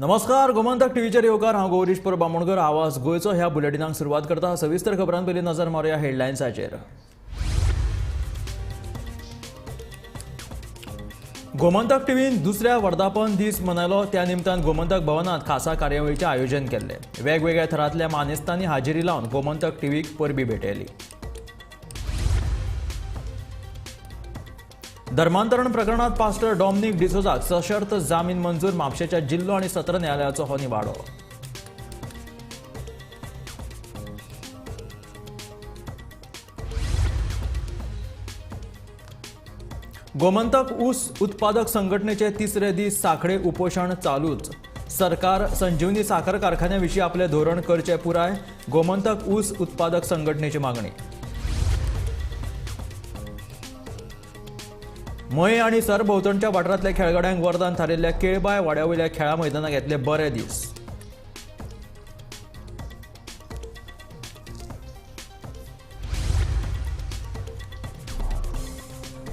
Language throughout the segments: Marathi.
नमस्कार, गोमंतक टीव्हीचेर येवकार। हांव गौरीश्वर बामणकर। आवाज गोयचो ह्या बुलेटिनाक सुरवात करता। सविस्तर खबरां पयलीं नजर मारूया हेडलायन्साचेर। गोमंतक टीव्हीन दुसऱ्या वर्धापन दीस मनयलो। त्या निमतान गोमंतक भवनात खासा कार्यावळीचें आयोजन केल्लें। वेगवेगळ्या थरांतल्या मानेस्तांनी हाजेरी लावन गोमंतक टीव्हीक परबी भेटयली। धर्मांतरण प्रकरणात पास्टर डॉमिनिक डिसोजाक सशर्त जामीन मंजूर। म्हापशेच्या जिल्लो आनी सत्र न्यायालयाचो हो निवाडो। गोमंतक ऊस उत्पादक संघटनेचे तिसरे दीस साखळे उपोशण चालूच। सरकार संजीवनी साखर कारखान्याविशीं आपले धोरण करचे पुराय। गोमंतक ऊस उत्पादक संघटनेची मागणी। मये आनी सरभोंवतणच्या वाठारांतल्या खेळगड्यांक वरदान थारिल्ल्या केळबाय वाड्यावयल्या खेळा मैदानाक येतले बरे दीस।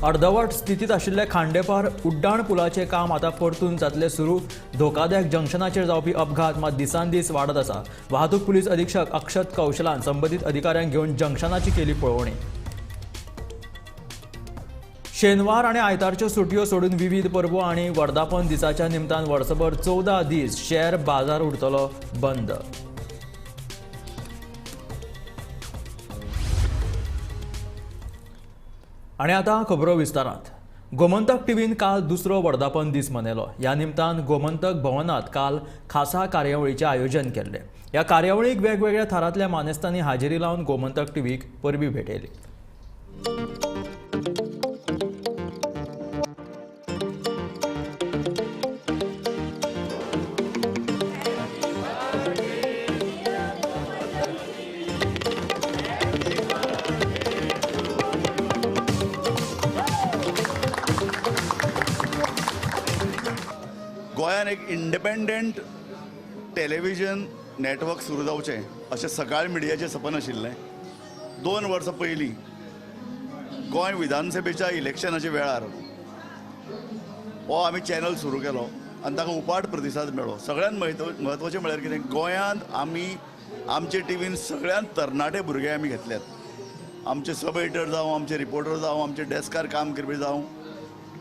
अर्धवट स्थितीत आशिल्ले खांडेपार उड्डाण पुलाचे काम आतां परतून जातले सुरू। धोकादायक जंक्शनाचेर जावपी अपघात मात दिसान दीस वाडत आसा। वाहतूक पुलीस अधीक्षक अक्षत कौशलान संबंदीत अधिकाऱ्यांक घेवन जंक्शनाची केली पळोवणी। शेनवार आनी आयतारच्यो सुटयो सोडून विविध परबो आनी वर्धापन दिसाच्या निमतान वर्सभर 14 दीस शेअर बाजार उरतलो बंद। आनी आतां खबरो विस्तारांत। गोमंतक टीव्हीन काल दुसरो वर्धापन दीस मनयलो। ह्या निमतान गोमंतक भवनात काल खासा कार्यावळीचें आयोजन केल्लें। ह्या कार्यावळीक वेगवेगळ्या थरांतल्या मानेस्तांनी हाजेरी लावन गोमंतक टीव्हीक परबी भेटयली। गोंयान एक इंडिपेंडंट टेलिव्हिजन नेटवर्क सुरू जावचें अशें सकाळ मिडियाचें सपन आशिल्लें। 2 वर्सां पयलीं गोंय विधानसभेच्या इलेक्शनाच्या वेळार हो आमी चॅनल सुरू केलो आनी ताका उपाट प्रतिसाद मेळ्ळो। सगळ्यांत म्हत्वाचें म्हळ्यार कितें, गोंयांत आमी आमचे टीव्हीन सगळ्यांत तरणाटे भुरगे आमी घेतल्यात। आमचे सब एडिटर जावं, आमचे रिपोर्टर जावं, आमचे डेस्कार काम करपी जावं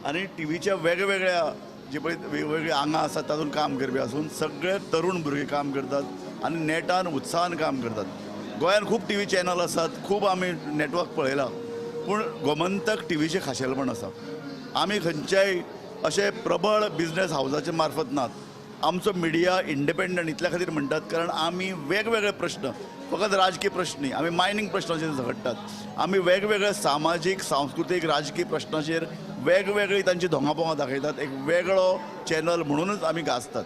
आनी टीव्हीच्या वेगवेगळ्या जे पळय वेगवेगळी आंगां आसात तातूंत काम करपी आसून सगळे तरूण भुरगे काम करतात आनी नेटान उत्साहान काम करतात। गोंयांत खूब टीव्ही चॅनल आसात, खूब आमी नेटवर्क पळयला, पूण गोमंतक टीव्हीचें खाशेलपण आसा। आमी खंयच्याय अशे प्रबळ बिझनेस हावसाचे मार्फत नात। आमचो मिडिया इंडिपेंडंट इतल्या खातीर म्हणटात कारण आमी वेगवेगळे प्रश्न, फकत राजकीय प्रश्न न्ही, आमी मायनींग प्रश्नाचेर झगडटात। आमी वेगवेगळे सामाजीक सांस्कृतीक राजकीय प्रश्नाचेर वेगवेगळी तांची धोंगापोंगां दाखयतात। एक वेगळो चॅनल म्हणूनच आमी गाजतात।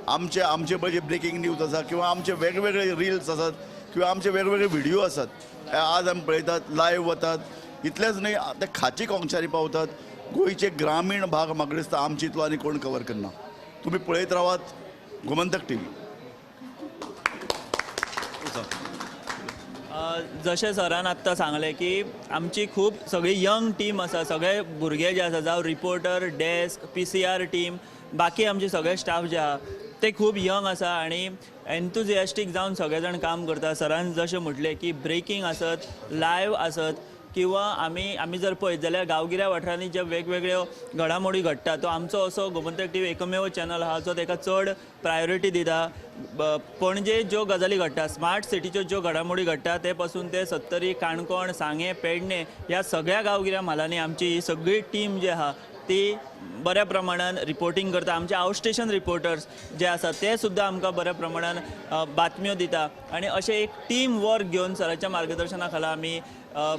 आमचे पळय जे ब्रेकींग न्यूज आसा किंवा आमचे वेगवेगळे रिल्स आसात किंवा आमचे वेगवेगळे व्हिडिओ आसात, आज आमी पळयतात, लायव्ह वतात। इतलेंच न्ही, ते खाची कोंकच्यानी पावतात। गोंयचे ग्रामीण भाग म्हाका दिसता आमचे इतलो आनी कोण कवर करना। तुमी पळयत रावात गोमंतक टीव्ही। जशें सरान आत्तां सांगलें की आमची खूब सगळी यंग टीम आसा, सगळे भुरगे जे आसा, जावं रिपोर्टर, डेस्क, PCR टीम, बाकी आमचे सगळे स्टाफ जे आहा ते खूब यंग आसा आनी एन्थुजियास्टीक जावन सगळे जाण काम करता। सरान जशें म्हटलें की ब्रेकींग आसत, लायव्ह आसत किंवा आमी जर पळयत जाल्यार गांवगिऱ्या वाठारांनी जे वेगवेगळ्यो घडामोडी घडटा तो आमचो असो गोमंतक टीव्ही एकमेव चॅनल आहा जो ताका चड प्रायोरिटी दिता। पणजे ज्यो गजाली घडटा, स्मार्ट सिटीच्यो ज्यो घडामोडी घडटा ते पासून ते सत्तरी, काणकोण, सांगे, पेडणे ह्या सगळ्या गांवगिऱ्या म्हालांनी आमची ही सगळी टीम जी आहा ती बऱ्या प्रमाणान रिपोर्टिंग करता। आमचे आउट स्टेशन रिपोर्टर्स जे आसा ते सुद्दां आमकां बऱ्या प्रमाणान बातम्यो दिता आनी अशें एक टीम वर्क घेवन सराच्या मार्गदर्शना खाला आमी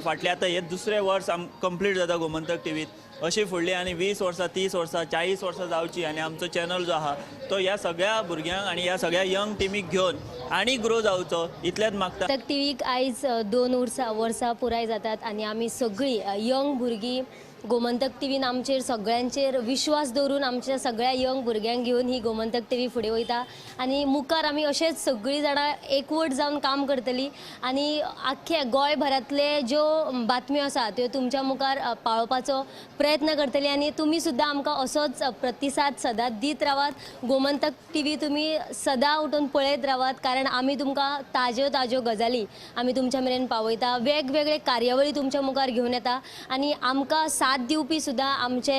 फाटल्या आतां हे दुसरें वर्स कंप्लीट जाता गोमंतक टीव्हीत। अशी फुडली आनी 20 वर्सां, 30 वर्सां, 40 वर्सां जावची आनी आमचो चॅनल जो आहा तो ह्या सगळ्या भुरग्यांक आनी ह्या सगळ्या यंग टीमीक घेवन आनी ग्रो जावचो इतलेंच मागता। गोमंतक टीव्हीक आयज 2 वर्सां पुराय जातात आनी आमी सगळीं यंग भुरगीं गोमंतक टीव्हीन आमचेर सगळ्यांचेर विश्वास दवरून आमच्या सगळ्या यंग भुरग्यांक घेवन ही गोमंतक टीव्ही फुडें वयता आनी मुखार आमी अशेंच सगळीं जाणां एकवट जावन काम करतलीं आनी आख्ख्या गोंयभरांतले ज्यो बातम्यो आसा त्यो तुमच्या मुखार पावोवपाचो प्रयत्न प्रयत्न करतली आणि तुम्ही सुद्धा आमकां असोच प्रतिसाद सदांच दीत रावात. गोमंतक टीव्ही तुम्ही सदां उठून पळयत रावात, कारण आमी तुमकां ताज्यो ताज्यो गजाली आमी तुमच्या मेरेन पावयता, वेगवेगळे कार्यावळी तुमच्या मुखार घेवन येता आणि आमकां साथ दिवपी सुद्दां आमचे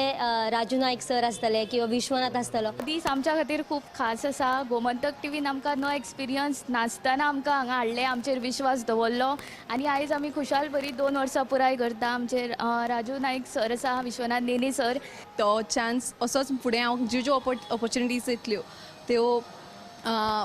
राजू नाईक सर आसतले किंवा विश्वनाथ आसतलो. दीस आमच्या खातीर खूब खास आसा. गोमंतक टीव्हीन आमकां नो एक्सपिरियन्स नासतना आमकां हांगा हाडले, आमचेर विश्वास दवरलो आणि आयज आमी खुशाल बरी 2 वर्सां पुराय करता. आमचे राजू नाईक सर आसा, विश्वनाथ नेने सर. तो चान्स असोच फुडें हांव ज्यो ऑपॉर्च्युनिटीज येतल्यो त्यो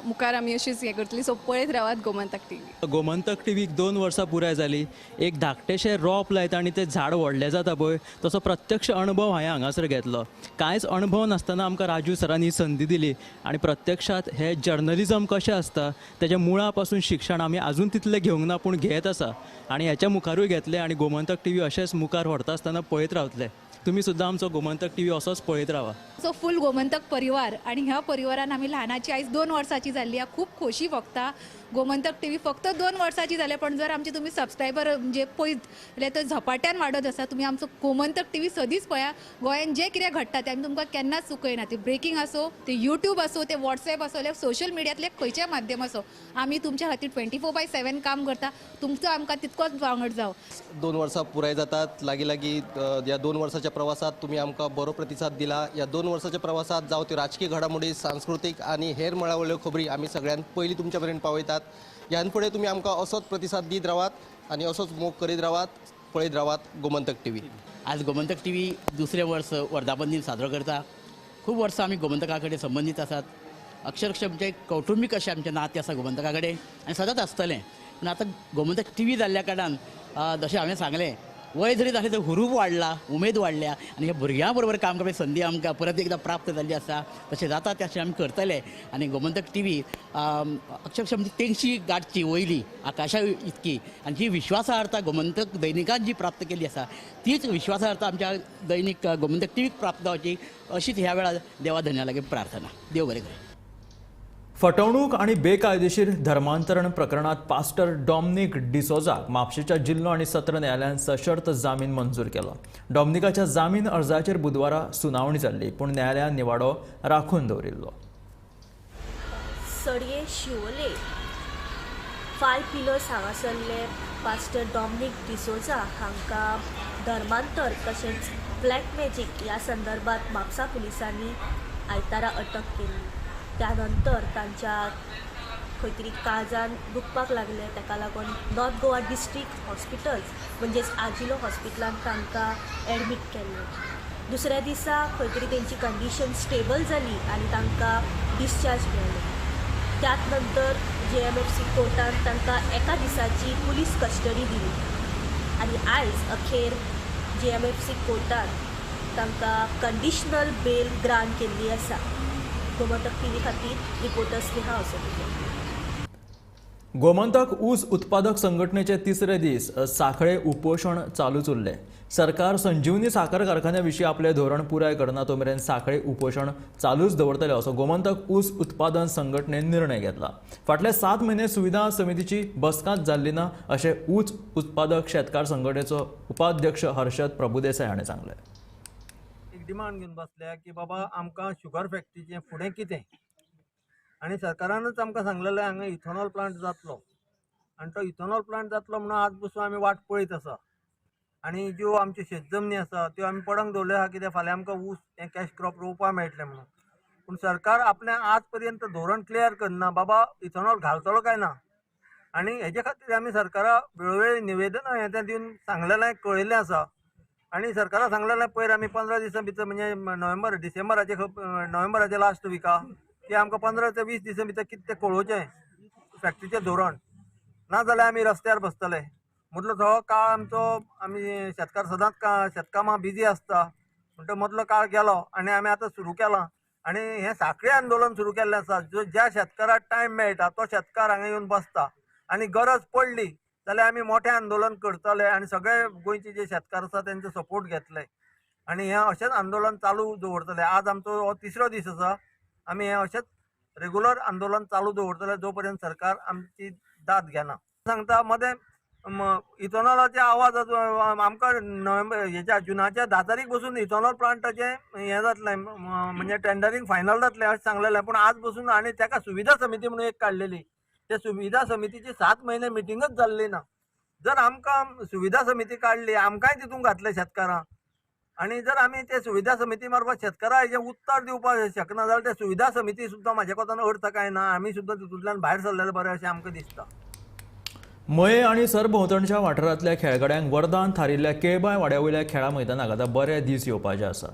मुखार आमी अशीच हें करतली. सो पळयत रावात गोमंतक टीव्ही. गोमंतक टीव्हीक 2 वर्सां पुराय जाली. एक धाकटेशें रोप लायता आनी तें झाड व्हडलें जाता पळय, तसो प्रत्यक्ष अणभव हांवें हांगासर घेतलो. कांयच अणभव नासतना आमकां राजू सरांनी संदी दिली आनी प्रत्यक्षात हे जर्नलिजम कशें आसता तेज्या मुळा पासून शिक्षण आमी आजून तितलें घेवंक ना पूण घेत आसा आनी हेच्या मुखारूय घेतलें आनी गोमंतक टीव्ही अशेंच मुखार व्हरता आसतना पळयत रावतले. तुमी सुद्दां आमचो गोमंतक टीव्ही असोच पळयत रावा. सो फूल गोमंतक परिवार आणि ह्या परिवारान आमी ल्हानाची आयज 2 वर्साची जाल्ली. खूप खोशी भोगता. गोमंतक टीव्ही फक्त 2 वर्साची जाले, पण जर आमचे तुम्ही सबस्क्रायबर म्हणजे पळयत जाल्यार तो झपाट्यान वाडत आसा. तुम्ही आमचो गोमंतक टीव्ही सदीच पळया. गोंयान जे कितें घडटा ते आमी तुमकां केन्नाच चुकयना. ते ब्रेकिंग आसो, ते यूट्यूब आसो, ते व्हॉट्सएप आसो, ते सोशल मिडियांतले खंयचेय माध्यम आसो, आमी तुमच्या खातीर 24/7 काम करता. तुमचो आमकां तितकोच वांगड जावं. 2 वर्सां पुराय जातात. लागीं या 2 वर्साच्या प्रवासात तुम्ही आमकां बरो प्रतिसाद दिला. या 2 वर्साच्या प्रवासात जावं त्यो राजकीय घडामोडी, सांस्कृतीक आनी हेर मळावल्यो खबरी आमी सगळ्यांत पयलीं तुमच्या पर्यंत पावयतात. ह्यान फुडें तुमी आमकां असोच प्रतिसाद दीत रावात आनी असोच मोग करीत रावात, पळयत रावात गोमंतक टीव्ही. आज गोमंतक टीव्ही दुसरे वर्स वर्धापन दिन साजरो करता. खूब वर्सां आमी गोमंतका कडेन संबंदीत आसात. अक्षरशः म्हणजे कौटुंबीक अशें आमचें नातें आसा गोमंतका कडेन आनी सदांच आसतलें. पूण आतां गोमंतक टीव्ही जाल्ल्या कारणान जशें हांवें सांगलें, वय जरी जालें तर हुरूप वाडला, उमेद वाडल्या आनी ह्या भुरग्यां बरोबर काम करपाची संदी आमकां परत एकदां प्राप्त जाल्ली आसा. तशें जाता तशें आमी करतले आनी गोमंतक टीव्ही अक्षरशः म्हणजे तेंगशी गाठची वयली आकाशा इतकी आनी जी विश्वासार्हता गोमंतक दैनिकान जी प्राप्त केली आसा तीच विश्वासार्हता आमच्या दैनिक गोमंतक टीव्हीक प्राप्त जावची अशीच ह्या वेळार देवा धन्या लागीं प्रार्थना. देव बरें करूं. फटवणूक आणि बेकायदेशीर धर्मांतरण प्रकरणात पास्टर डॉमनिक डिसोजाक म्हापशेच्या जिल्हो आणि सत्र न्यायालयान सशर्त जामीन मंजूर केलो. डॉमनिकाच्या जामीन अर्जाचेर बुधवारा सुनावणी जाल्ली, पूण न्यायालयान निवाडो राखून दवरिल्लो. सडये शिवोले 5 पिलर्स हांगासरले पास्टर डॉमनिक डिसोजा हांकां धर्मांतर तशेंच ब्लॅक मॅजीक ह्या संदर्भात म्हापसा पुलिसांनी आयतारा अटक केली. त्यानंतर तांच्या खंय तरी काळजान दुखपाक लागले. ताका लागून नॉर्थ गोवा डिस्ट्रिक्ट हॉस्पिटल म्हणजेच आजिलो हॉस्पिटलान तांकां एडमीट केल्लें. दुसऱ्या दिसा खंय तरी तेंची कंडिशन स्टेबल जाली आनी तांकां डिस्चार्ज मेळ्ळें. त्याच नंतर JMFC कोर्टान तांकां एका दिसाची पुलीस कस्टडी दिली आनी आयज अखेर JMFC कोर्टान तांकां कंडिशनल बेल ग्रांट केल्ली आसा. गोमंतक टीव्ही खातीर रिपोर्टर स्नेहा असोते. गोमंतक ऊस उत्पादक संघटनेचे 3रे दीस साखळे उपोशण चालूच उरले. सरकार संजीवनी साखर कारखान्याविशीं आपले धोरण पुराय करना तो मेरेन साखळे उपोशण चालूच दवरतले असो गोमंतक ऊस उत्पादन संघटनेन निर्णय घेतला. फाटले 7 म्हयने सुविधा समितीची बसकाच जाल्ली ना अशें ऊस उत्पादक शेतकार संघटनेचो उपाध्यक्ष हर्षद प्रभुदेसाय हाणें सांगलें. डिमांड घेवन बसल्या की बाबा आमकां शुगर फॅक्टरीचें फुडें कितें आनी सरकारानूच आमकां सांगलेलें हांगा इथॉनॉल प्लांट जातलो आनी तो इथॉनॉल प्लांट जातलो म्हणून आज पसून आमी वाट पळयत आसा. आनी ज्यो आमच्यो शेतजमनी आसा त्यो आमी पडंग दवरल्यो आहा कित्याक फाल्यां आमकां ऊस हें कॅश क्रॉप रोवपा मेळटलें म्हणून. पूण सरकार आपलें आज पर्यंत धोरण क्लियर करना बाबा इथॉनॉल घालतलो काय ना. आनी हेजे खातीर आमी सरकारा वेळोवेळी निवेदनां हें तें दिवन सांगलेलें कळयल्लें आसा. आनी सरकारान सांगलेलें पयर आमी 15 दिसां भितर म्हणजे नोव्हेंबराचे लास्ट विका की आमकां 15 ते 20 दिसां भितर कितें तें कळोवचें फॅक्टरीचें धोरण, नाजाल्यार आमी रस्त्यार बसतले. मदलो तो काळ आमचो आमी शेतकार सदांच शेतकामां बिजी आसता म्हणटा मदलो काळ गेलो आनी आमी आतां सुरू केलां आनी हें साखळी आंदोलन सुरू केल्लें आसा. ज्या शेतकाराक टायम मेळटा तो शेतकार हांगा येवन बसता आनी गरज पडली जाल्यार आमी मोठें आंदोलन करतले आनी सगळे गोंयचे जे शेतकार आसा तेंचो सपोर्ट घेतले आनी हें अशेंच आंदोलन चालू दवरतले. आज आमचो हो 3रो दीस आसा. आमी हें अशेंच रेगुलर आंदोलन चालू दवरतले जो पर्यंत सरकार आमची दाद घेना. सांगता मदें इथॉनॉलाच्या आवाजाचो आमकां नोव्हेंबर हेच्या जुनाच्या 10 तारीख बसून इथॉनॉल प्लांटाचें हें जातलें म्हणजे टेंडरींग फायनल जातलें अशें सांगलेलें, पूण आज बसून आनी ताका सुविधा समिती म्हणून एक काडलेली, त्या सुविधा समितीची 7 म्हयने मिटिंगच जाल्ली ना. जर आमकां सुविधा समिती काडली, आमकांय तितून घातले शेतकारां, आनी जर आमी ते सुविधा समिती मार्फत शेतकारां हेजें उत्तर दिवपाक शकना जाल्यार ते सुविधा समिती सुद्दां म्हाज्या कोतान अर्थ काय ना. आमी सुद्दां तितूंतल्यान भायर सरलेले बरें अशें आमकां दिसता. मये आनी सरभोंवतणच्या वाठारांतल्या खेळगड्यांक वरदान थारिल्ल्या केळबाय वाड्यावयल्या खेळा मैदानाक आतां बरे दीस येवपाचे आसा.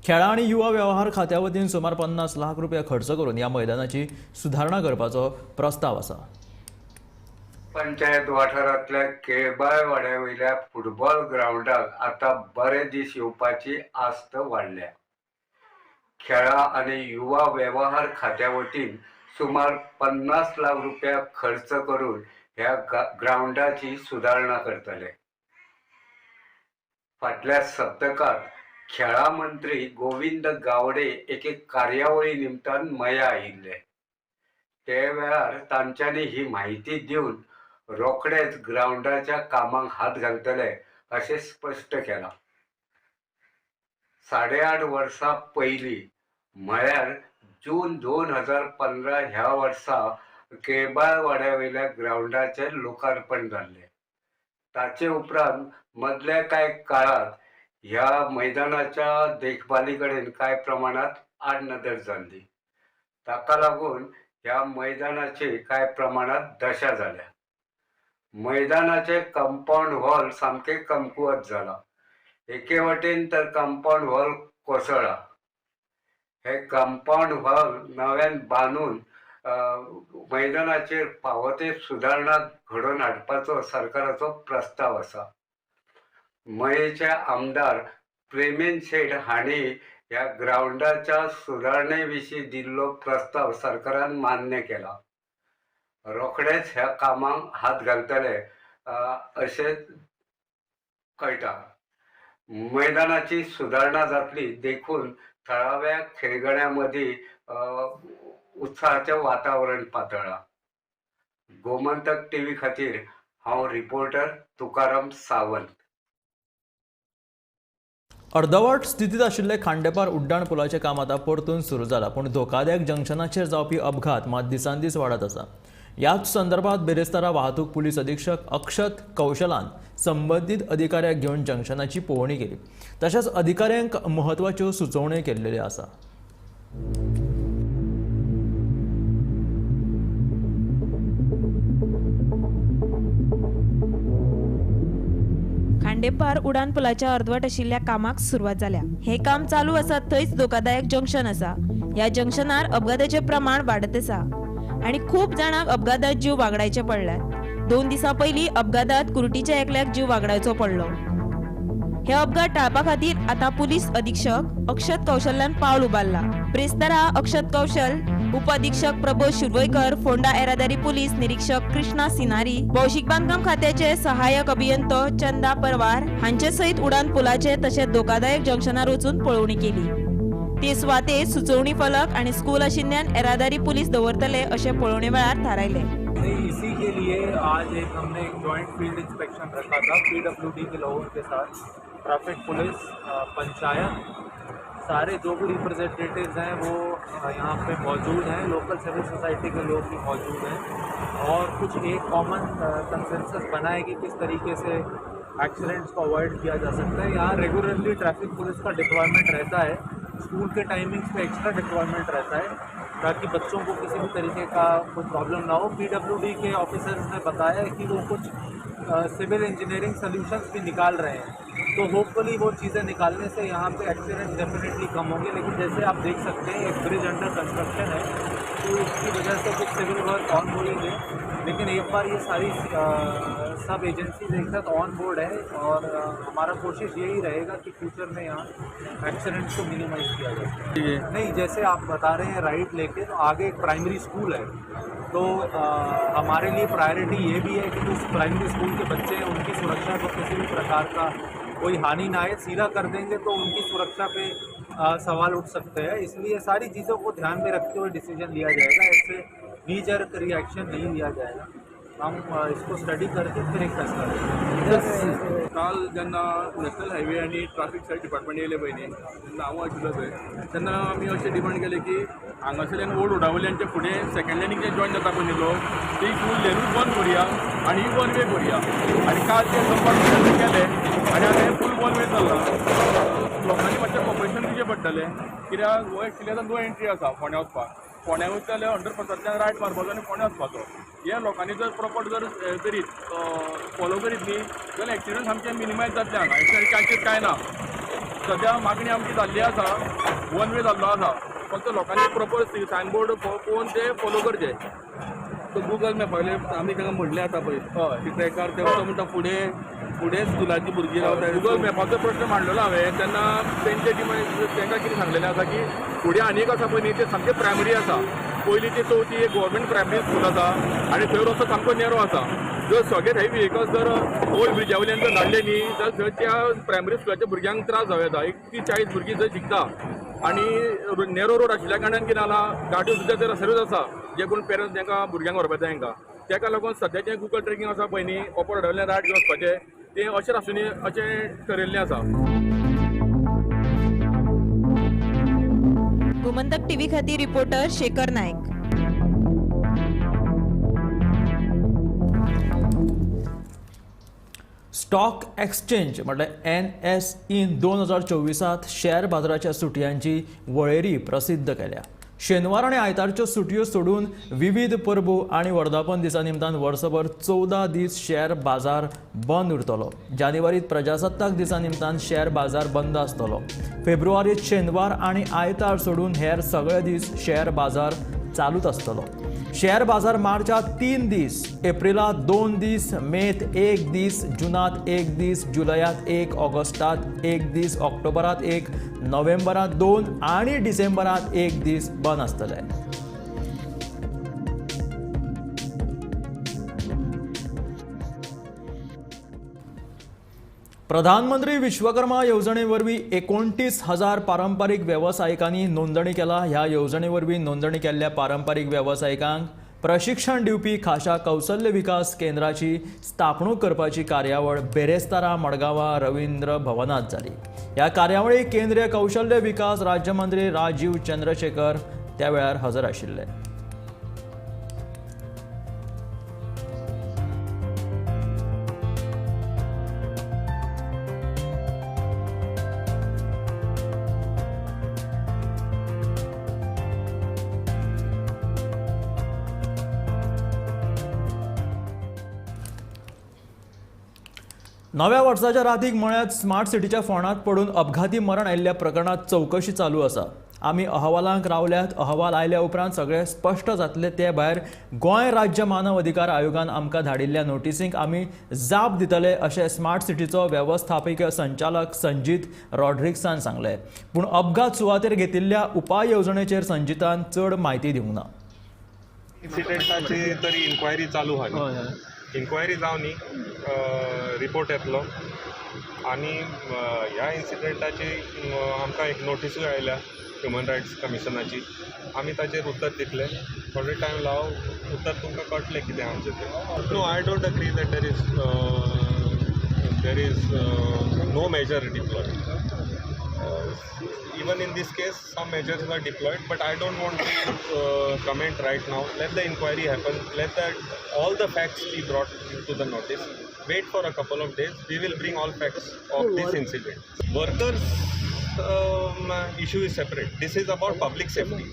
खेळा आनी युवा वेवहार खात्या वतीन सुमार 50 लाख रुपया खर्च करून ह्या मैदानाची सुधारणा करपाचो प्रस्ताव आसा. पंचायत वाठारांतल्या केळबाय वाड्यावयल्या फुटबॉल ग्राउंडाक आतां बरे दीस येवपाची आस्त वाडल्या. खेळा आनी युवा वेवहार खात्या वतीन सुमार 50 लाख रुपया खर्च करून ह्या ग्राउंडाची सुधारणा करतले. फाटल्या सप्तकात खेळा मंत्री गोविंद गावडे एके कार्यावळी निमतान मया आयिल्ले. ते वेळार तांच्यांनी ही म्हायती दिवन रोखडेच ग्राउंडाच्या कामाक हात घालतले अशें स्पश्ट केलां. 8.5 वर्सां पयलीं म्हळ्यार जून 2015 ह्या वर्सा केळबाय वाड्यावयल्या ग्राउंडाचें लोकार्पण जाल्लें. ताचे उपरांत मदल्या कांय काळात ह्या मैदानाच्या देखभाली कडेन कांय प्रमाणात आडनदर जाल्ली. ताका लागून ह्या मैदानाची कांय प्रमाणात दशा जाल्या. मैदानाचे कंपाऊंड वॉल सामकें कमकुवत जाला. एके वटेन तर कंपाऊंड वॉल कोसळ्ळा. हे कंपाऊंड वॉल नव्यान बांदून मैदानाचेर फावो ते सुदारणा घडोवन हाडपाचो सरकाराचो प्रस्ताव आसा. मयेचे आमदार प्रेमेन शेट हांणी ह्या ग्राउंडाच्या सुदारणे विशीं दिल्लो प्रस्ताव सरकारान मान्य केला. रोखडेच ह्या कामाक हात घालतले अशें कळटा. मैदानाची सुदारणा जातली देखून थळाव्या खेळगड्यां मदीं उत्साहाचें वातावरण पातळ्ळां. गोमंतक टीव्ही खातीर हांव रिपोर्टर तुकाराम सावंत. अर्दवट स्थितीत आशिल्ले खांडेपार उड्डाण पुलाचें काम आतां परतून सुरू जालां, पूण धोकादायक जंक्शनाचेर जावपी अपघात मात दिसान दीस वाडत आसा. ह्याच संदर्भात बेरेस्तारा वाहतूक पुलीस अधीक्षक अक्षत कौशलान संबंदीत अधिकाऱ्याक घेवन जंक्शनाची पळोवणी केली. तशेंच अधिकाऱ्यांक म्हत्वाच्यो सुचोवण्यो केल्ल्यो आसा. खांडेपार उडान पुलाच्या अर्दवट आशिल्ल्या कामाक सुरवात जाल्या. हे काम चालू आसा थंयच धोकादायक जंक्शन आसा. ह्या जंक्शनार अपघाताचें प्रमाण वाडत आसा आनी खूब जाणांक अपघातात जीव वागडायचे पडल्यात. 2 दिसां पयलीं अपघातात कुर्टीच्या एकल्याक जीव वागडायचो पडलो. हे अपघात टाळपा खातीर आतां पुलीस अधीक्षक अक्षत कौशल्यान पावल उबारला. प्रेस्तारा अक्षत कौशल, उप अधीक्षक प्रबोध शिरवयकर, फोंडा येरादारी पुलीस निरीक्षक कृष्णा सिनारी, भौशीक बांदकाम खात्याचे सहाय्यक अभियंतो चंदा परवार हांचे सयत उडान पुलाचे तशेंच धोकादायक जंक्शनार वचून पळोवणी केली. ते सुवाते सुचोवणी फलक आणि स्कूल आशिल्ल्यान येरादारी पुलीस दवरतले अशें पळोवणे वेळार थारायले. इसी के लिए आज हमने एक जॉइंट फील्ड इंस्पेक्शन रखा था PWD के लोगों के साथ. ट्रैफिक पुलिस, पंचायत, सारे जो भी रिप्रेजेंटेटिव्स हैं वो यहाँ पे मौजूद हैं. लोकल सिविल सोसाइटी के लोग भी मौजूद हैं और कुछ एक कॉमन कंसेंसस बना है कि किस तरीके से एक्सीडेंट्स को अवॉइड किया जा सकता है. यहाँ रेगुलरली ट्रैफिक पुलिस का डिप्लॉयमेंट रहता है. स्कूल के टाइमिंग्स पे एक्स्ट्रा डिप्लॉयमेंट रहता है ताकि बच्चों को किसी भी तरीके का कोई प्रॉब्लम ना हो. PWD के ऑफिसर्स ने बताया कि वो कुछ सिविल इंजीनियरिंग सॉल्यूशंस भी निकाल रहे हैं, तो होपफुली वो चीज़ें निकालने से यहाँ पे एक्सीडेंट डेफिनेटली कम होंगे. लेकिन जैसे आप देख सकते हैं एक ब्रिज अंडर कंस्ट्रक्शन है, तो इसकी वजह से कुछ सिविल वर्क ऑन बोर्डिंग है. लेकिन एक बार ये सारी सब एजेंसीज एक साथ ऑन बोर्ड है और हमारा कोशिश यही रहेगा कि फ्यूचर में यहाँ एक्सीडेंट्स को मिनिमाइज किया जाए. नहीं, जैसे आप बता रहे हैं राइट लेके, तो आगे एक प्राइमरी स्कूल है, तो हमारे लिए प्रायोरिटी ये भी है कि उस प्राइमरी स्कूल के बच्चे हैं उनकी सुरक्षा को किसी भी प्रकार का कोई हानि ना आए. सीधा कर देंगे तो उनकी सुरक्षा पे सवाल उठ सकते हैं. इसलिए सारी चीज़ों को ध्यान में रखते हुए डिसीजन लिया जाएगा. ऐसे नी जर्क रिएक्शन नहीं लिया जाएगा. इसको स्टडी करके फिर एक फैसला लेंगे। काल जेन्ना नॅशनल हायवे आनी ट्राफीक सायड डिपार्टमेंट येयले पळय न्ही तेन्ना हांव आशिल्लो थंय तेन्ना आमी अशें डिमांड केलें की हांगासरल्यान ओल्ड उडावल्यांचे फुडें सेकंड लेनीक जे जॉइन जाता पळय न्ही लोक ती फूल लेनूच बंद करुया आनी ही वन वे करुया आनी काल ते कंपार्टमेंट केले आनी आतां हें फूल वन वे चल्लां लोकांनी मातशें कॉपरेशन दिवचें पडटलें कित्याक हो एक्चुली नो एंट्री आसा फोंड्या वचपाक फोंड्या वयता जाल्यार 100%तल्यान रायट मारपाचो आनी फोंड्या वचपाचो हे लोकांनी जर प्रॉपर जर करीत फॉलो करीत न्ही जाल्यार एक्सिडंट आमचे मिनिमायज जातले हांगा एक्सिडंट चान्सीस कांय ना सद्या मागणी आमची जाल्ली आसा वन वे जाल्लो आसा फक्त लोकांनी प्रॉपर सायनबोर्ड पळोवन ते फॉलो करचे तो गुगल मॅपावयले आमी तांकां म्हणलें आतां पळय हय ती ट्रॅकार ते वता म्हणटा फुडें स्कुलाची भुरगीं रावता गुगल मॅपाचो प्रश्न मांडलेलो हांवें तेन्ना तेंचे तांकां कितें सांगलेलें आसा की फुडें आनी एक आसा पळय न्ही तें सामकें प्रायमरी आसा पयली ते चवथी एक गव्हर्मेंट प्रायमरी स्कूल आसा आनी थंय रस्तो सामको नेरो आसा जर सगळे थंय व्हेकल्स जर ओल्ड ब्रिजा वयल्यान जर धाडले न्ही जाल्यार थंय त्या प्रायमरी स्कुलाच्या भुरग्यांक त्रास जावं येता 30-40 भुरगीं थंय शिकता आनी नेरो रोड आशिल्ल्या कारणान कितें जाला गाडयो सुद्दां ते रस्त्यारूच आसा जे कोण पेरंट्स तांकां भुरग्यांक व्हरपाक जाय तांकां ताका लागून सद्याचें गुगल ट्रॅकिंग आसा पळय न्ही ऑपर वयल्यान रायट घेवन वचपाचें तें अशें आसून अशें ठरयल्लें आसा। गोमंतक टीव्ही खातीर रिपोर्टर शेखर नायक। स्टॉक एक्सचेंज म्हटल्यार NSE 2024 शेअर बाजाराच्या सुटयांची वळेरी प्रसिद्ध केल्या। शेनवार आणि आयतारच्यो सुटयो सोडून विविध परबो आणि वर्धापन दिसा निमतान वर्सभर 14 दीस शेअर बाजार बंद उरतलो। जानेवारीत प्रजासत्ताक दिसा निमतान शेअर बाजार बंद आसतलो। फेब्रुवारीत शेनवार आणि आयतार सोडून हेर सगळे दीस शेअर बाजार चालूच आसतलो। शेअर बाजार मार्चात 3 दीस, एप्रिलात 2 दीस, मेत 1 दीस, जूनात 1 दीस, जुलयात 1, ऑगस्टात 1 दीस, ऑक्टोबरात 1, नोव्हेंबरात 2 आणि डिसेंबरात 1 दीस बंद आसतले। प्रधानमंत्री विश्वकर्मा येवजणेवरवीं 29,000 पारंपारीक वेवसायिकांनी नोंदणी केला। ह्या येवजणेवरवीं नोंदणी केल्ल्या पारंपारीक वेवसायिकांक प्रशिक्षण दिवपी खाशा कौशल्य विकास केंद्राची स्थापणूक करपाची कार्यावळ बेरेस्तारा मडगांवां रवींद्र भवनात जाली। ह्या कार्यावळीक केंद्रीय कौशल्य विकास राज्यमंत्री राजीव चंद्रशेखर त्या वेळार हजर आशिल्ले। नव्या वर्साच्या रातीक मळ्यात स्मार्ट सिटीच्या फोंडांत पडून अपघाती मरण आयिल्ल्या प्रकरणात चवकशी चालू आसा। आमी अहवालांक रावल्यात, अहवाल आयल्या उपरांत सगळे स्पश्ट जातले। ते भायर गोंय राज्य मानव अधिकार आयोगान आमकां धाडिल्ल्या नोटिसींक आमी जाप दितले अशें स्मार्ट सिटीचो वेवस्थापकीय संचालक संजीत रॉड्रिक्सान सांगले। पूण अपघात सुवातेर घेतिल्ल्या उपाय येवजणेचेर संजीतान चड म्हायती दिवंक ना। इन्सिडेंटाची तरी इन्क्वायरी चालू आहा। इन्क्वायरी जावनी रिपोर्ट येतलो आनी ह्या इन्सिडेंटाची आमकां एक नोटीसूय आयल्या ह्युमन रायट्स कमिशनाची। आमी ताचेर उत्तर दितले। थोडे टायम लाव उत्तर तुमकां कळटलें कितें आमचें तें। No I don't agree that there is no major deployed. Even in this case, some measures were deployed, but I don't want to comment right now. Let the inquiry happen. Let all the facts be brought into the notice. Wait for a couple of days. We will bring all facts of this incident. Workers' issue is separate. This is about public safety.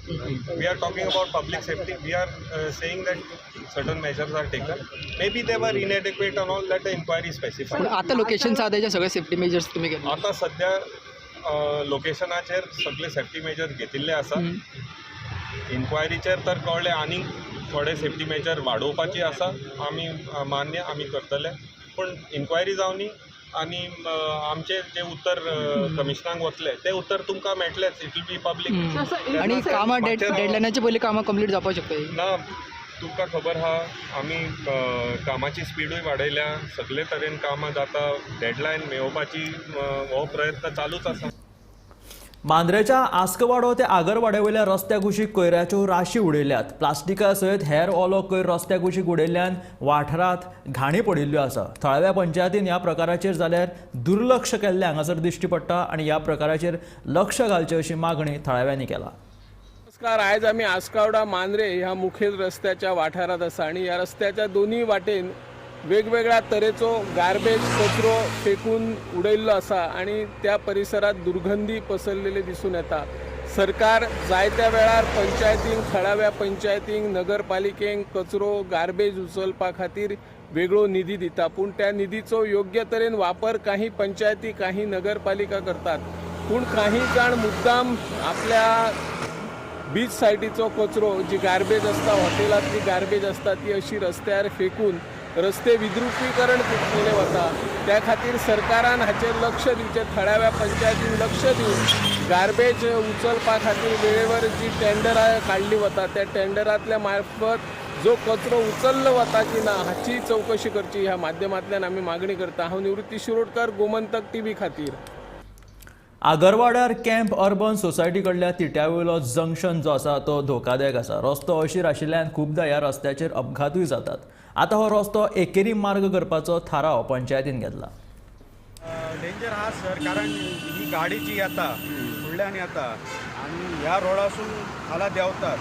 We are talking about public safety. We are saying that certain measures are taken. Maybe they were inadequate and all. Let the inquiry specify. आता लोकेशन साधायचे सगळे सेफ्टी मेजर्स तुम्ही घेतले? आता सध्या लोकेशनाचेर सगळे सेफ्टी मेजर घेतिल्ले आसा। इन्क्वायरीचेर तर कळ्ळे आनी थोडे सेफ्टी मेजर वाडोवपाची आसा। आमी मान्य आमी करतले, पूण इन्क्वायरी जावनी आनी आमचे जे उत्तर कमिशनाक वतले ते उत्तर तुमकां मेळटलेच। It will be public. आणि कामां डेडलायनाचे पयलीं कामां कंप्लीट जावपाक शकता ना? तुमकां खबर आहा आमी कामाची स्पीडूय वाडयल्या, सगळे तरेन कामां जाता, डेडलायन मेळोवपाची हो प्रयत्न चालूच आसा। मांद्रेच्या आस्कवाडो ते आगरवाड्या वयल्या रस्त्या कुशीक कोयऱ्याच्यो राशी उडयल्यात. प्लास्टिका सयत हेर ओलो कोयर रस्त्या कुशीक उडयल्ल्यान वाठारांत घाणी पडिल्ल्यो आसा. थळाव्या पंचायतीन ह्या प्रकाराचेर जाल्यार दुर्लक्ष केल्ले हांगासर दिश्टी पडटा आनी ह्या प्रकाराचेर लक्ष घालचें अशी मागणी थळाव्यांनी केला. नमस्कार, आज आम्ही आस्कावडा मांद्रे ह्या मुखेल रस्त्याच्या वाठारात आसा आणि या रस्त्याच्या दोन्ही वाटेन वेगवेगळ्या तरेचो गार्बेज कचरो फेकून उडयल्लो आसा आणि त्या परिसरात दुर्गंधी पसरलेली दिसून येता. सरकार जायत्या वेळार पंचायतींक, थळाव्या पंचायतींक, नगरपालिकेक कचरो गार्बेज उचलपा खातीर वेगळो निधी दिता, पूण त्या निधीचो योग्य तरेन वापर काही पंचायती, काही नगरपालिका करतात. पूण काही जाण मुद्दाम आपल्या बीच सायडीचो कचरो, जी गार्बेज असता, हॉटेलांतली गार्बेज असता, ती अशी रस्त्यार फेकून रस्ते विद्रुपीकरण केले वता. त्या खातीर सरकारान हाचेर लक्ष दिवचें. थळाव्या पंचायतीन लक्ष दिवन गार्बेज उचलपा खातीर वेळेवर जी टेंडरां काडली वता, त्या टेंडरांतल्या मार्फत जो कचरो उचललो वता की ना हाची चवकशी करची ह्या माध्यमांतल्यान आमी मागणी करता. हांव निवृत्ती शिरोडकर, गोमंतक टीव्ही खातीर. आगरवाड्यार कॅम्प अर्बन सोसायटी कडल्या तिट्यावयलो जंक्शन जो आसा तो धोकादायक आसा. रस्तो अशीर आशिल्ल्यान खुबदां ह्या रस्त्याचेर अपघातूय जातात. आतां हो रस्तो एकेरी मार्ग करपाचो थाराव पंचायतीन घेतला. डेंजर हा सर, कारण ही गाडी जी येता फुडल्यान येता आणि ह्या रोडासून खाला देंवतात.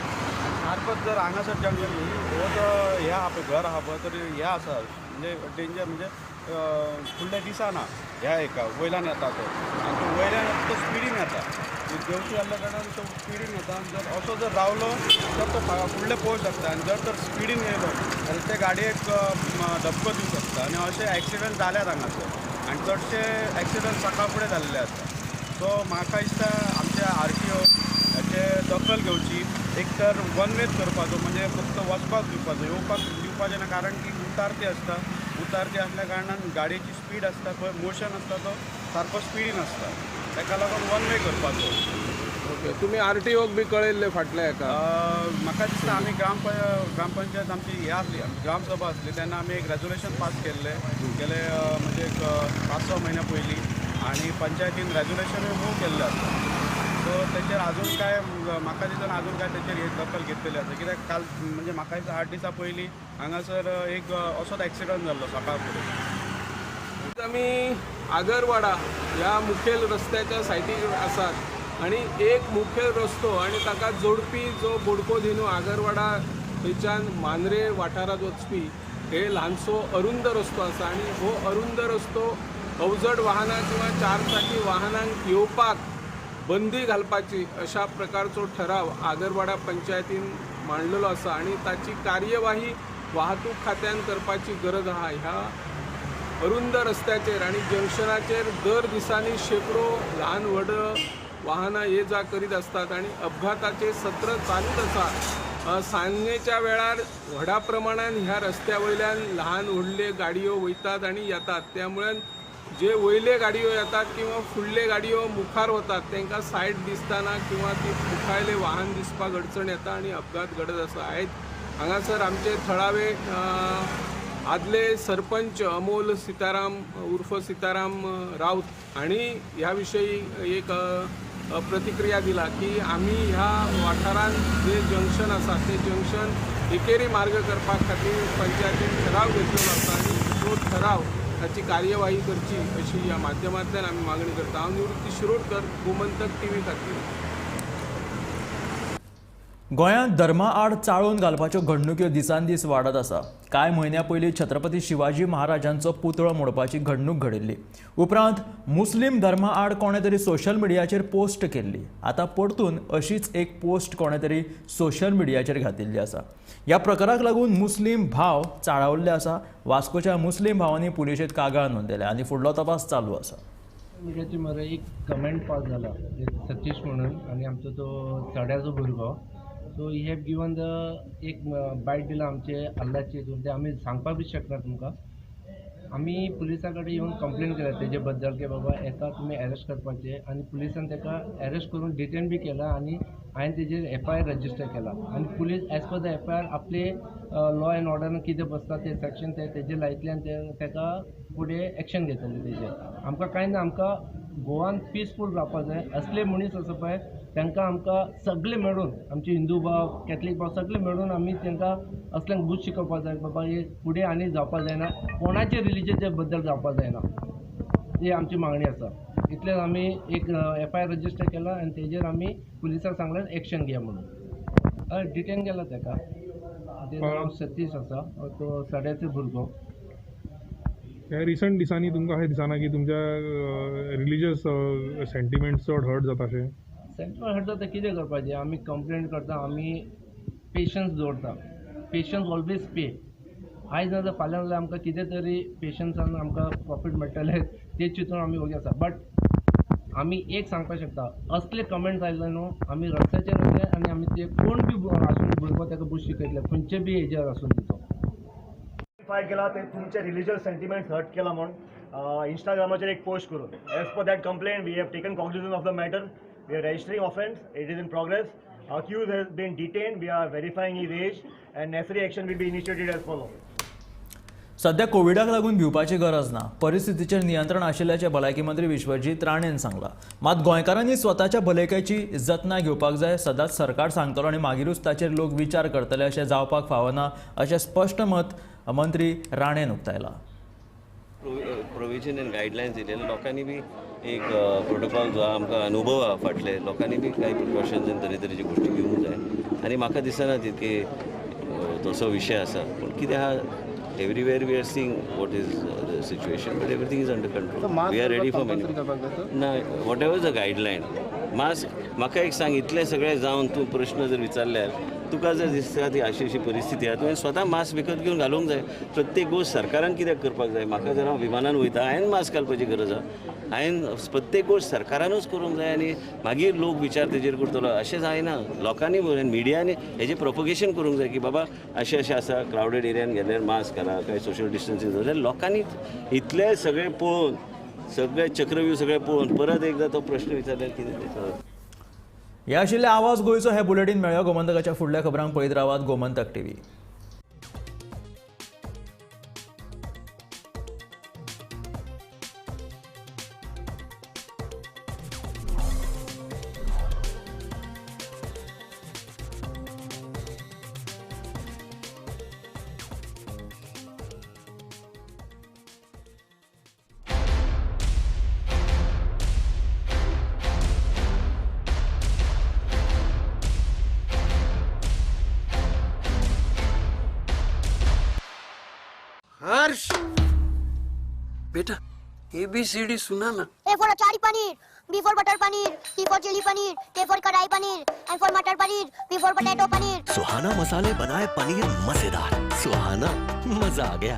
सारकोच जर हांगासर जंक्शन हो जो हे आहा पळय घर आहा पळय, तर हे आसा म्हणजे डेंजर, म्हणजे फुडले दिसना ह्या एका वयल्यान येता तो, आनी तो वयल्यान येता तो स्पिडीन येता. देवची जाल्ल्या कारणान तो स्पिडीन येता. जर असो जर रावलो तर तो फुडले पळोवंक शकता, आनी जर तर स्पिडीन येयलो जाल्यार त्या गाडयेक धपको दिवंक शकता. आनी अशे एक्सिडंट जाल्यात हांगासर, आनी चडशे एक्सिडंट सकाळ फुडें जाल्ले आसा. सो म्हाका दिसता आमच्या RTO हाचे दखल घेवची. एक तर वन वेच करपाचो, म्हणजे फक्त वचपाक दिवपाचो, येवपाक दिवपाचें ना, कारण की उतारती आसता. उतारती असल्या कारणान गाडयेची स्पीड आसता पळय, मोशन आसता तो सारको स्पिडीन आसता. ताका लागून वन वे करपाचो. ओके, तुमी RTOक बी कळयल्ले फाटल्या हेका? म्हाका दिसता आमी ग्रामपंचायत आमची हे आसली, ग्रामसभा आसली, तेन्ना आमी एक रेजोल्युशन पास केल्ले म्हणजे एक 5-6 म्हयन्या पयलीं, आनी पंचायतीन रेजोल्युशनूय मूव केल्लें आसा. सो तेचेर आजून काय म्हाका दिसना आजून काय तेचेर हे दखल घेतलेली आसा. कित्याक काल म्हणजे म्हाका दिसता 8 दिसां पयलीं हांगासर एक असोच एक्सिडंट जाल्लो सकाळ फुडें. आमी आगरवाडा ह्या मुखेल रस्त्याच्या सायडीक आसात आणि एक मुखेल रस्तो आणि ताका जोडपी जो बोडको धेनू आगरवाडा थंयच्यान मांद्रे वाठारांत वचपी हे ल्हानसो अरुंद रस्तो आसा. आणि हो अरुंद रस्तो अवजड वाहनां किंवा 4 चाकी वाहनांक येवपाक बंदी घालपाची अशा प्रकारचो ठराव आगरवाडा पंचायतीन मांडलेलो आसा आणि ताची कार्यवाही वाहतूक खात्यान करपाची गरज आहा. ह्या अरुंद रस्त्याचेर आणि जंक्शनाचेर दर दिसांनी शेकडो ल्हान व्हड वाहनां ये जा करीत असतात आणि अपघाताचे सत्र चालूच आसा. सांजेच्या वेळार व्हडा प्रमाणान ह्या रस्त्या वयल्यान ल्हान व्हडले गाडयो वयतात आणि येतात. त्यामुळे जे वयले गाडयो येतात किंवा फुडले गाडयो मुखार वतात तांकां सायड दिसतना किंवा ती मुखायले वाहन दिसपाक अडचण येता आणि अपघात घडत आसा. आयज हांगासर आमचे थळावे आदले सरपंच अमोल सीताराम उर्फ सीताराम राऊत आणि ह्या विषयी एक प्रतिक्रिया दिला की आम्ही ह्या वाठारांत जे जंक्शन आसा ते जंक्शन एकेरी मार्ग करपा खातीर पंचायतीन ठराव घेतलेलो आसा आणि तो ठराव ताची कार्यवाही करची अशी ह्या माध्यमांतल्यान आमी मागणी करता. हांव निवृत्ती शिरोडकर, गोमंतक टीव्ही खातीर. गोंयांत धर्मा आड चाळून घालपाच्यो घडणुक्यो दिसान दीस वाडत आसा. कांय म्हयन्या पयलीं छत्रपती शिवाजी महाराजांचो पुतळो मोडपाची घडणूक घडिल्ली. उपरांत मुस्लीम धर्मा आड कोणे तरी सोशल मिडियाचेर पोस्ट केल्ली. आतां परतून अशीच एक पोस्ट कोणे तरी सोशल मिडियाचेर घातिल्ली आसा. ह्या प्रकाराक लागून मुस्लीम भाव चाळावल्ले आसा. वास्कोच्या मुस्लीम भावांनी पुलिशेंत कागाळ नोंदयल्या आनी फुडलो तपास चालू आसा. मिडियाची मरे एक कमेंट पास जाला सतीश म्हणून आणि आमचो तो चड्याचो भुरगो. So he have given the एक बायट दिला आमचे आल्लाची, ते आमी सांगपाक बी शकना तुमकां. आमी पुलिसा कडेन येवन कंप्लेन केल्या तेजे बद्दल की बाबा एका तुमी अरेस्ट करपाचे, आणि पुलिसान तेका अरेस्ट करून डिटेन बी केला आणि हांवें तेजेर FIR रजिस्टर केला. आणि police as per the FIR आपले लॉ अँड ऑर्डर कितें बसता ते सेक्शन तेजे लायतल्यान तेका फुडें एक्शन घेतले. तेजेर आमकां कांय ना, आमकां गोवान पीसफूल रावपाक जाय असले मनीस आसा पळय तांकां आमकां सगळे मेळून आमचे हिंदू भाव कॅथलीक भाव सगळे मेळून आमी तांकां असल्यांक बूध शिकोवपाक जाय बाबा हे फुडें आनी जावपाक जायना कोणाचे रिलीजनाचे बद्दल जावपाक जायना ही आमची मागणी आसा इतलेच आमी एक FIR रजिस्टर केला आनी तेजेर आमी पुलिसाक सांगलें एक्शन घेया म्हणून हय डिटेन केला ताका तेजें नांव सतीश आसा तो सड्याचो भुरगो ह्या रिसंट दिसांनी तुमकां अशें दिसना की तुमच्या रिलिजियस सेंटिमेंट्स चड हर्ट जाता अशें सेंट्रल हर्ट जाता कितें करपाचें आमी कंप्लेंट करता आमी पेशन्स दवरता पेशन्स ऑलवेज पे आयज ना जाल्यार फाल्यां जाल्यार आमकां कितें तरी पेशन्सान आमकां प्रॉफीट मेळटलें ते चिंतून आमी वोगी आसा बट आमी एक सांगपाक शकता असले कमेंट्स आयले न्हू आमी रस्त्याचेर वयले आनी आमी ते कोण बी आसून भुरगो ताका बूध शिकयतले खंयचे बी हेजेर आसून तिचो फायट केला ते तुमचे रिलिजियस सेंटिमेंट्स हर्ट केला म्हणून इंस्टाग्रामाचेर एक पोस्ट करून as per that complaint we have taken cognizance of the matter we are registering offence it is in progress accused has been detained we are verifying his age and necessary action will be initiated as follow सध्या कोविडाक लागून भिवपाची गरज ना परिस्थितीचेर नियंत्रण आशिल्ल्याचे भलायकी मंत्री विश्वजीत राणेन सांगला मात गोंयकारांनी स्वताच्या भलायकेची जतनाय घेवपाक जाय सदांच सरकार सांगतलो आनी मागीरूच ताचेर लोक विचार करतले अशें जावपाक फावना अशें स्पश्ट मत मंत्री राणेन उक्तायला प्रोविजन एंड गायडलायन्स दिलेले लोकांनी बी एक प्रोटोकॉल जो आमकां अनुभव आहा फाटले लोकांनी बी कांय प्रिकॉशन्स आनी तरेतरेची गोश्टी घेवंक जाय आनी म्हाका दिसना तितके तसो विशय आसा पूण कितें आहा everywhere we are seeing what is the situation but everything is under control we are ready for many ना whatever the guideline मास्क म्हाका एक सांग इतले सगळे जावन तूं प्रश्न जर विचारल्यार तुका जर दिसता ती अशी परिस्थिती आहा तुवें स्वता मास्क विकत घेवन घालूंक जाय प्रत्येक गोश्ट सरकारान कित्याक करपाक जाय म्हाका जर हांव विमानान वयता हांवें मास्क घालपाची गरज आहा हांवें प्रत्येक गोश्ट सरकारानूच करूंक जाय आनी मागीर लोक विचार तेजेर करतलो अशें जायना लोकांनी मिडियानी हेजें प्रोपोगेशन करूंक जाय की बाबा अशें अशें आसा क्रावडेड एरियान गेल्यार मास्क घाला काय सोशल डिस्टन्सींग जाल्यार लोकांनी इतले सगळे पळोवन सगळे चक्रव्यूह सगळे पळोवन परत एकदा तो प्रश्न विचारल्यार कितें तें हे आशिल्ले आवाज गोंयचो हे बुलेटीन मेळ्ळो गोमंतकाच्या फुडल्या खबरांक पळयत रावात गोमंतक TV हर्ष बेटा ABCD सुना ना A for achari paneer, B for butter paneer, C for chili paneer, K for kadai paneer, M for matar paneer, P for potato paneer. Suhana मसाले बनाए पनीर मजेदार सुहाना मजा आ गया।